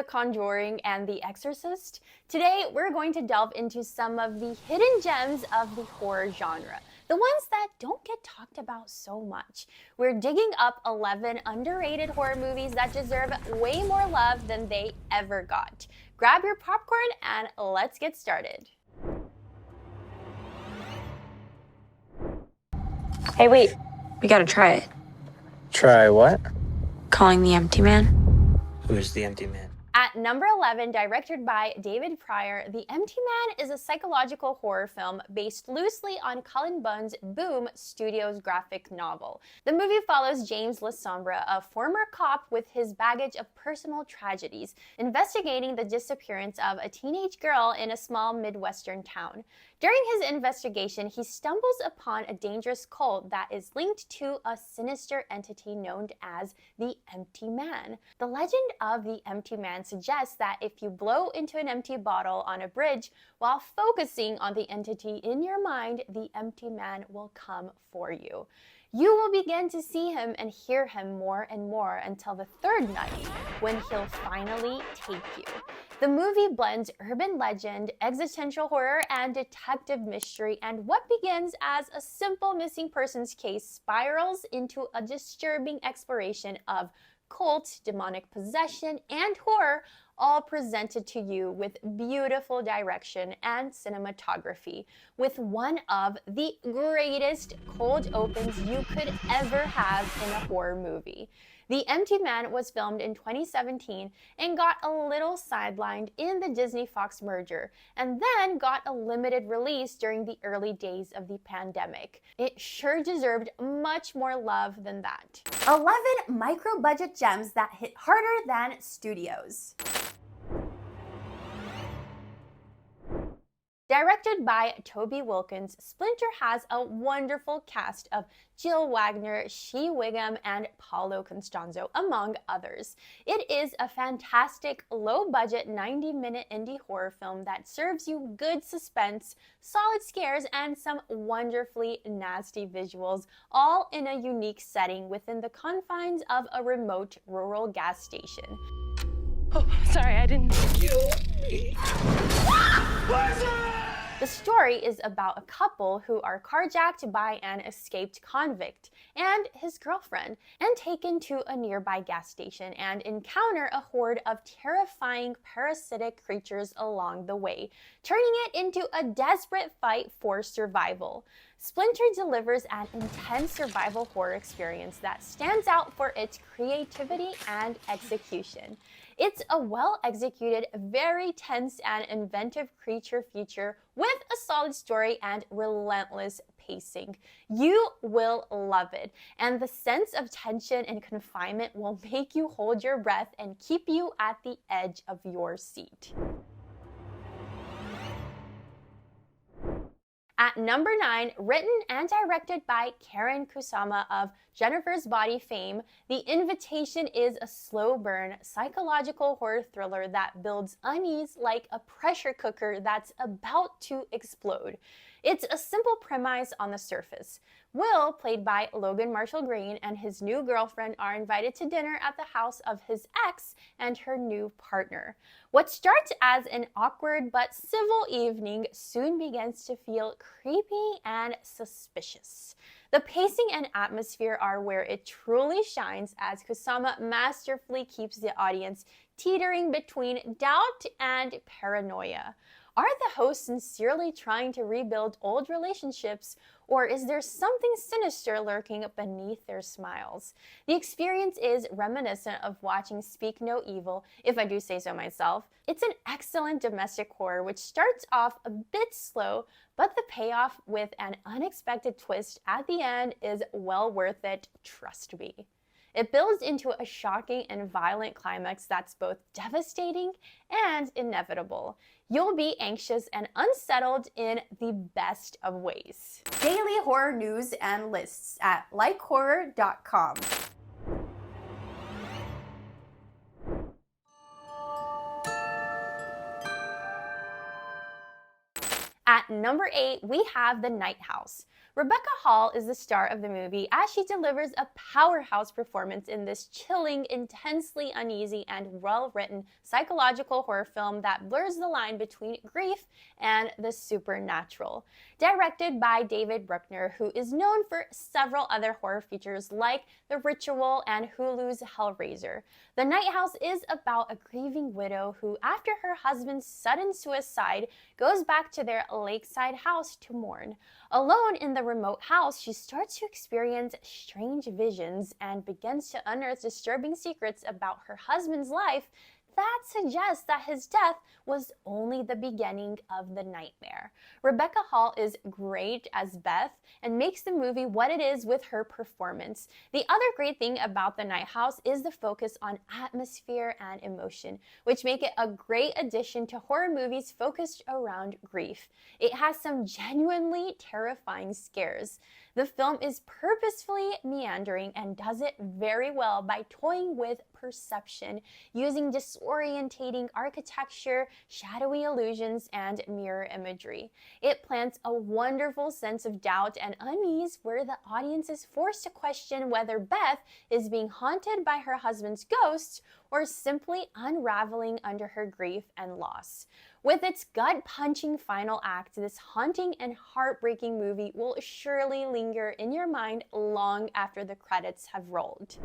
Conjuring and The Exorcist. Today, we're going to delve into some of the hidden gems of the horror genre, the ones that don't get talked about so much. We're digging up 11 underrated horror movies that deserve way more love than they ever got. Grab your popcorn and let's get started. Hey, wait. We gotta try it. Try what? Calling the empty man. Who's the empty man? At number 11, directed by David Pryor, The Empty Man is a psychological horror film based loosely on Cullen Bunn's Boom Studios graphic novel. The movie follows James LaSombra, a former cop with his baggage of personal tragedies, investigating the disappearance of a teenage girl in a small Midwestern town. During his investigation, he stumbles upon a dangerous cult that is linked to a sinister entity known as the Empty Man. The legend of the Empty Man suggests that if you blow into an empty bottle on a bridge while focusing on the entity in your mind, the Empty Man will come for you. You will begin to see him and hear him more and more until the third night, when he'll finally take you. The movie blends urban legend, existential horror, and detective mystery, and what begins as a simple missing persons case spirals into a disturbing exploration of cult, demonic possession, and horror, all presented to you with beautiful direction and cinematography, with one of the greatest cold opens you could ever have in a horror movie. The Empty Man was filmed in 2017 and got a little sidelined in the Disney-Fox merger, and then got a limited release during the early days of the pandemic. It sure deserved much more love than that. 11 micro-budget gems that hit harder than studios. Directed by Toby Wilkins, Splinter has a wonderful cast of Jill Wagner, Shea Whigham, and Paulo Costanzo, among others. It is a fantastic, low-budget, 90-minute indie horror film that serves you good suspense, solid scares, and some wonderfully nasty visuals, all in a unique setting within the confines of a remote rural gas station. Oh, sorry, I didn't. The story is about a couple who are carjacked by an escaped convict and his girlfriend, and taken to a nearby gas station and encounter a horde of terrifying parasitic creatures along the way, turning it into a desperate fight for survival. Splinter delivers an intense survival horror experience that stands out for its creativity and execution. It's a well-executed, very tense and inventive creature feature with a solid story and relentless pacing. You will love it, and the sense of tension and confinement will make you hold your breath and keep you at the edge of your seat. At number 9, written and directed by Karen Kusama of Jennifer's Body fame, The Invitation is a slow burn, psychological horror thriller that builds unease like a pressure cooker that's about to explode. It's a simple premise on the surface. Will, played by Logan Marshall Green, and his new girlfriend are invited to dinner at the house of his ex and her new partner. What starts as an awkward but civil evening soon begins to feel creepy and suspicious. The pacing and atmosphere are where it truly shines, as Kusama masterfully keeps the audience teetering between doubt and paranoia. Are the hosts sincerely trying to rebuild old relationships, or is there something sinister lurking beneath their smiles? The experience is reminiscent of watching Speak No Evil, if I do say so myself. It's an excellent domestic horror which starts off a bit slow, but the payoff with an unexpected twist at the end is well worth it, trust me. It builds into a shocking and violent climax that's both devastating and inevitable. You'll be anxious and unsettled in the best of ways. Daily horror news and lists at likehorror.com. At number 8, we have The Night House. Rebecca Hall is the star of the movie as she delivers a powerhouse performance in this chilling, intensely uneasy, and well-written psychological horror film that blurs the line between grief and the supernatural. Directed by David Bruckner, who is known for several other horror features like The Ritual and Hulu's Hellraiser. The Night House is about a grieving widow who, after her husband's sudden suicide, goes back to their lakeside house to mourn. Alone in the remote house, she starts to experience strange visions and begins to unearth disturbing secrets about her husband's life that suggests that his death was only the beginning of the nightmare. Rebecca Hall is great as Beth and makes the movie what it is with her performance. The other great thing about The Night House is the focus on atmosphere and emotion, which make it a great addition to horror movies focused around grief. It has some genuinely terrifying scares. The film is purposefully meandering and does it very well by toying with perception, using disorientating architecture, shadowy illusions, and mirror imagery. It plants a wonderful sense of doubt and unease where the audience is forced to question whether Beth is being haunted by her husband's ghost or simply unraveling under her grief and loss. With its gut-punching final act, this haunting and heartbreaking movie will surely linger in your mind long after the credits have rolled.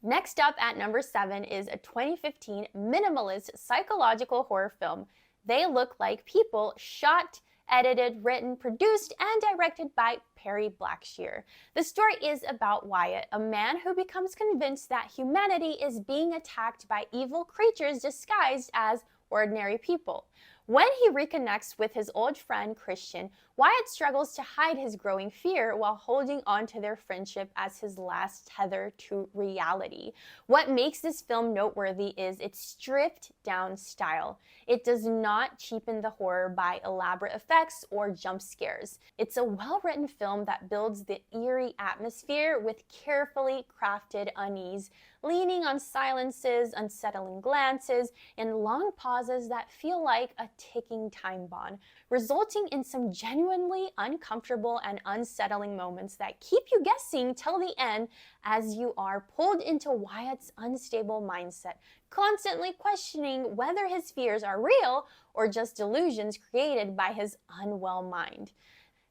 Next up at number 7 is a 2015 minimalist psychological horror film, They Look Like People, shot, edited, written, produced, and directed by Perry Blackshear. The story is about Wyatt, a man who becomes convinced that humanity is being attacked by evil creatures disguised as ordinary people. When he reconnects with his old friend Christian, Wyatt struggles to hide his growing fear while holding on to their friendship as his last tether to reality. What makes this film noteworthy is its stripped-down style. It does not cheapen the horror by elaborate effects or jump scares. It's a well-written film that builds the eerie atmosphere with carefully crafted unease, leaning on silences, unsettling glances, and long pauses that feel like a ticking time bomb, resulting in some genuinely uncomfortable and unsettling moments that keep you guessing till the end as you are pulled into Wyatt's unstable mindset, constantly questioning whether his fears are real or just delusions created by his unwell mind.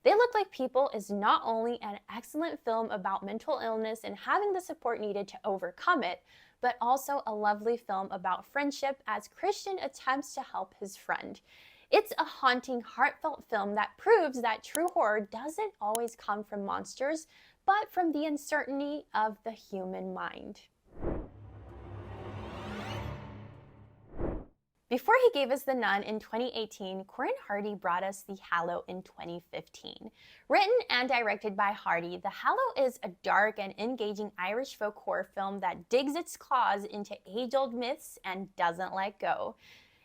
They Look Like People is not only an excellent film about mental illness and having the support needed to overcome it, but also a lovely film about friendship as Christian attempts to help his friend. It's a haunting, heartfelt film that proves that true horror doesn't always come from monsters, but from the uncertainty of the human mind. Before he gave us The Nun in 2018, Corin Hardy brought us The Hallow in 2015. Written and directed by Hardy, The Hallow is a dark and engaging Irish folk horror film that digs its claws into age-old myths and doesn't let go.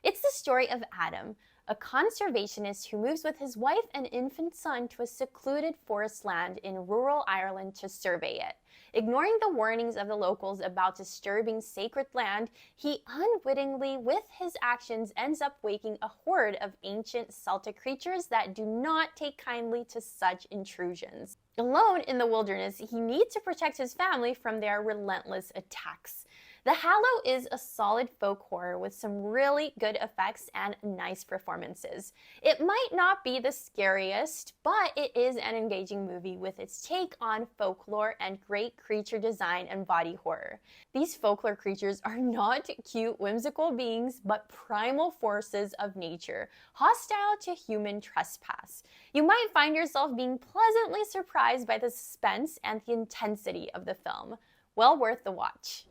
It's the story of Adam, a conservationist who moves with his wife and infant son to a secluded forest land in rural Ireland to survey it. Ignoring the warnings of the locals about disturbing sacred land, he unwittingly, with his actions, ends up waking a horde of ancient Celtic creatures that do not take kindly to such intrusions. Alone in the wilderness, he needs to protect his family from their relentless attacks. The Hallow is a solid folk horror with some really good effects and nice performances. It might not be the scariest, but it is an engaging movie with its take on folklore and great creature design and body horror. These folklore creatures are not cute, whimsical beings, but primal forces of nature, hostile to human trespass. You might find yourself being pleasantly surprised by the suspense and the intensity of the film. Well worth the watch.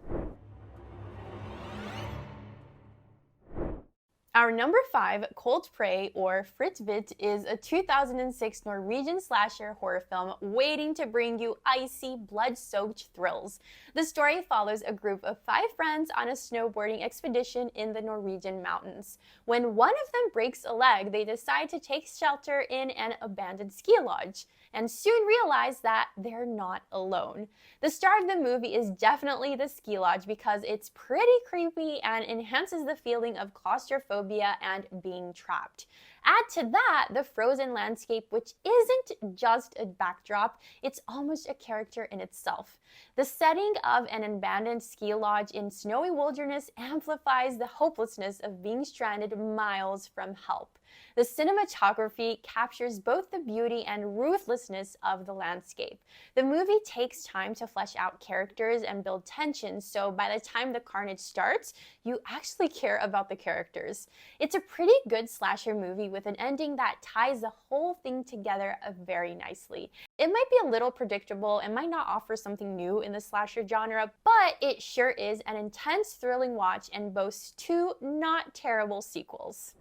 Our number 5, Cold Prey or Fritvit, is a 2006 Norwegian slasher horror film waiting to bring you icy, blood-soaked thrills. The story follows a group of 5 friends on a snowboarding expedition in the Norwegian mountains. When one of them breaks a leg, they decide to take shelter in an abandoned ski lodge, and soon realize that they're not alone. The star of the movie is definitely the ski lodge because it's pretty creepy and enhances the feeling of claustrophobia and being trapped. Add to that the frozen landscape, which isn't just a backdrop, it's almost a character in itself. The setting of an abandoned ski lodge in snowy wilderness amplifies the hopelessness of being stranded miles from help. The cinematography captures both the beauty and ruthlessness of the landscape. The movie takes time to flesh out characters and build tension, so by the time the carnage starts, you actually care about the characters. It's a pretty good slasher movie with an ending that ties the whole thing together very nicely. It might be a little predictable and might not offer something new in the slasher genre, but it sure is an intense, thrilling watch and boasts 2 not terrible sequels.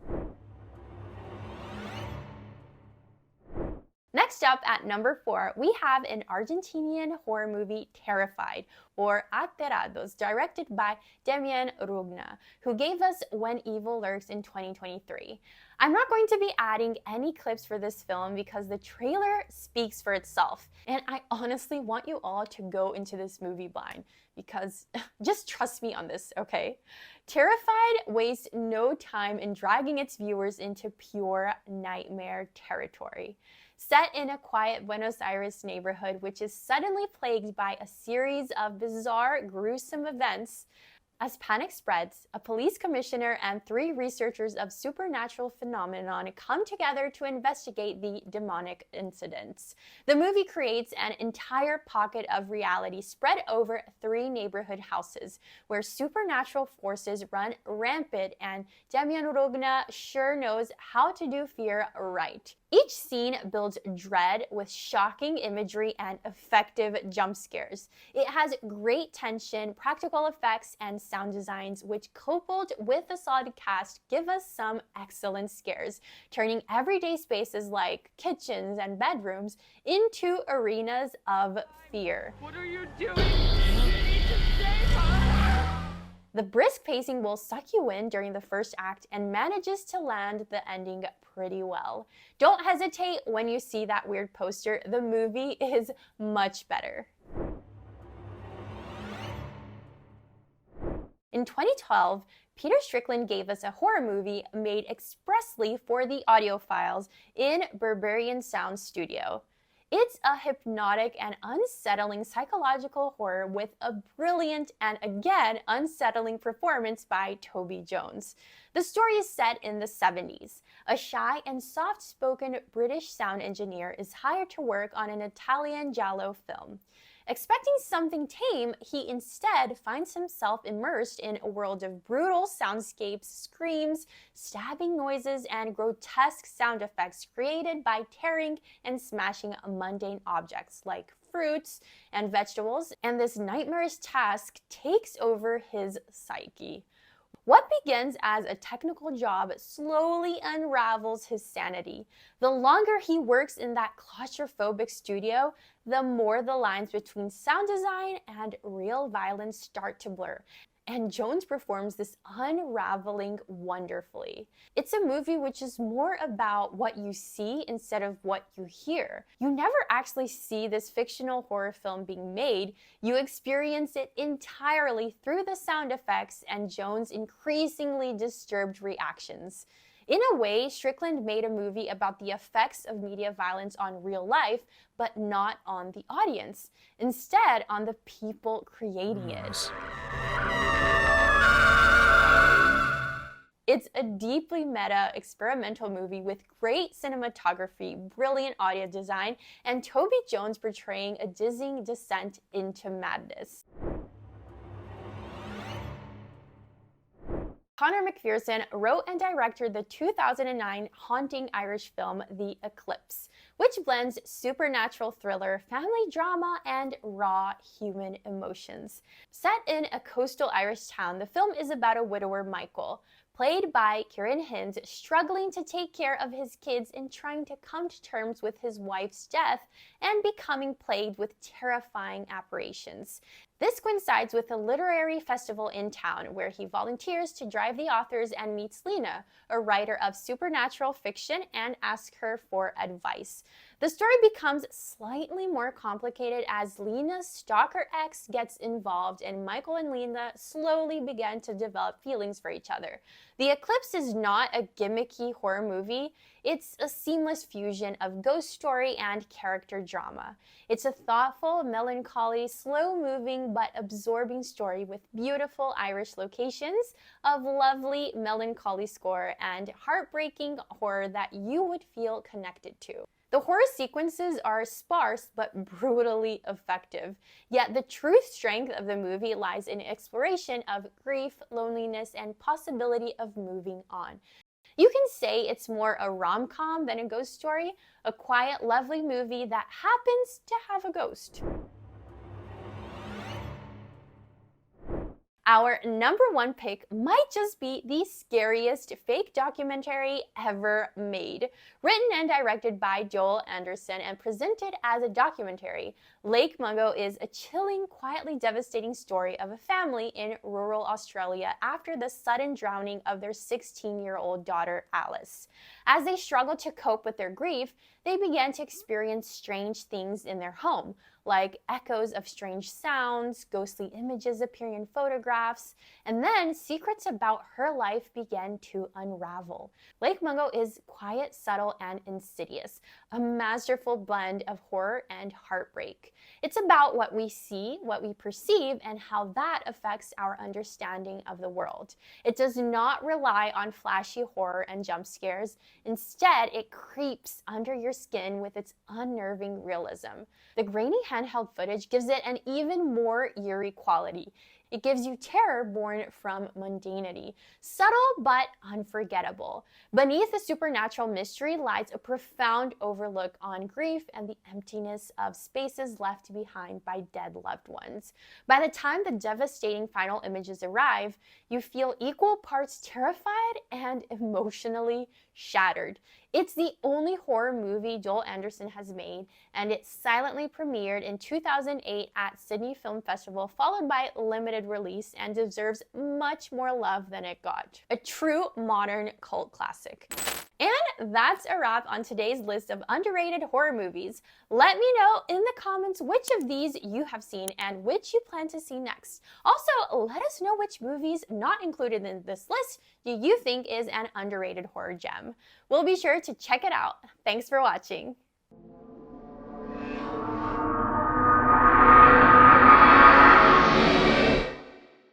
Next up at number 4, we have an Argentinian horror movie, Terrified, or Aterrados, directed by Demian Rugna, who gave us When Evil Lurks in 2023. I'm not going to be adding any clips for this film because the trailer speaks for itself, and I honestly want you all to go into this movie blind, because just trust me on this, okay? Terrified wastes no time in dragging its viewers into pure nightmare territory. Set in a quiet Buenos Aires neighborhood which is suddenly plagued by a series of bizarre, gruesome events, as panic spreads, a police commissioner and 3 researchers of supernatural phenomenon come together to investigate the demonic incidents. The movie creates an entire pocket of reality spread over 3 neighborhood houses, where supernatural forces run rampant, and Demian Rugna sure knows how to do fear right. Each scene builds dread with shocking imagery and effective jump scares. It has great tension, practical effects, and sound designs, which coupled with a solid cast give us some excellent scares, turning everyday spaces like kitchens and bedrooms into arenas of fear. What are you doing? You need to save her! The brisk pacing will suck you in during the first act and manages to land the ending pretty well. Don't hesitate when you see that weird poster. The movie is much better. In 2012, Peter Strickland gave us a horror movie made expressly for the audiophiles in Berberian Sound Studio. It's a hypnotic and unsettling psychological horror with a brilliant and again unsettling performance by Toby Jones. The story is set in the 70s. A shy and soft-spoken British sound engineer is hired to work on an Italian Giallo film. Expecting something tame, he instead finds himself immersed in a world of brutal soundscapes, screams, stabbing noises, and grotesque sound effects created by tearing and smashing mundane objects like fruits and vegetables, and this nightmarish task takes over his psyche. What begins as a technical job slowly unravels his sanity. The longer he works in that claustrophobic studio, the more the lines between sound design and real violence start to blur. And Jones performs this unraveling wonderfully. It's a movie which is more about what you see instead of what you hear. You never actually see this fictional horror film being made. You experience it entirely through the sound effects and Jones' increasingly disturbed reactions. In a way, Strickland made a movie about the effects of media violence on real life, but not on the audience. Instead, on the people creating it. It's a deeply meta experimental movie with great cinematography, brilliant audio design, and Toby Jones portraying a dizzying descent into madness. Conor McPherson wrote and directed the 2009 haunting Irish film The Eclipse, which blends supernatural thriller, family drama, and raw human emotions. Set in a coastal Irish town, the film is about a widower, Michael. played by Kieran Hins, struggling to take care of his kids and trying to come to terms with his wife's death and becoming plagued with terrifying apparitions. This coincides with a literary festival in town where he volunteers to drive the authors and meets Lena, a writer of supernatural fiction, and asks her for advice. The story becomes slightly more complicated as Lena's stalker ex gets involved and Michael and Lena slowly begin to develop feelings for each other. The Eclipse is not a gimmicky horror movie. It's a seamless fusion of ghost story and character drama. It's a thoughtful, melancholy, slow-moving but absorbing story with beautiful Irish locations, a lovely melancholy score, and heartbreaking horror that you would feel connected to. The horror sequences are sparse but brutally effective, yet the true strength of the movie lies in exploration of grief, loneliness, and possibility of moving on. You can say it's more a rom-com than a ghost story, a quiet, lovely movie that happens to have a ghost. Our number one pick might just be the scariest fake documentary ever made. Written and directed by Joel Anderson and presented as a documentary, Lake Mungo is a chilling, quietly devastating story of a family in rural Australia after the sudden drowning of their 16-year-old daughter, Alice. As they struggle to cope with their grief, they began to experience strange things in their home, like echoes of strange sounds, ghostly images appearing in photographs, and then secrets about her life began to unravel. Lake Mungo is quiet, subtle, and insidious, a masterful blend of horror and heartbreak. It's about what we see, what we perceive, and how that affects our understanding of the world. It does not rely on flashy horror and jump scares. Instead, it creeps under your skin with its unnerving realism. The grainy handheld footage gives it an even more eerie quality. It gives you terror born from mundanity, subtle but unforgettable. Beneath the supernatural mystery lies a profound overlook on grief and the emptiness of spaces left behind by dead loved ones. By the time the devastating final images arrive, you feel equal parts terrified and emotionally shattered. It's the only horror movie Joel Anderson has made, and it silently premiered in 2008 at Sydney Film Festival, followed by limited release, and deserves much more love than it got. A true modern cult classic. And that's a wrap on today's list of underrated horror movies. Let me know in the comments which of these you have seen and which you plan to see next. Also, let us know which movies not included in this list do you think is an underrated horror gem. We'll be sure to check it out. Thanks for watching.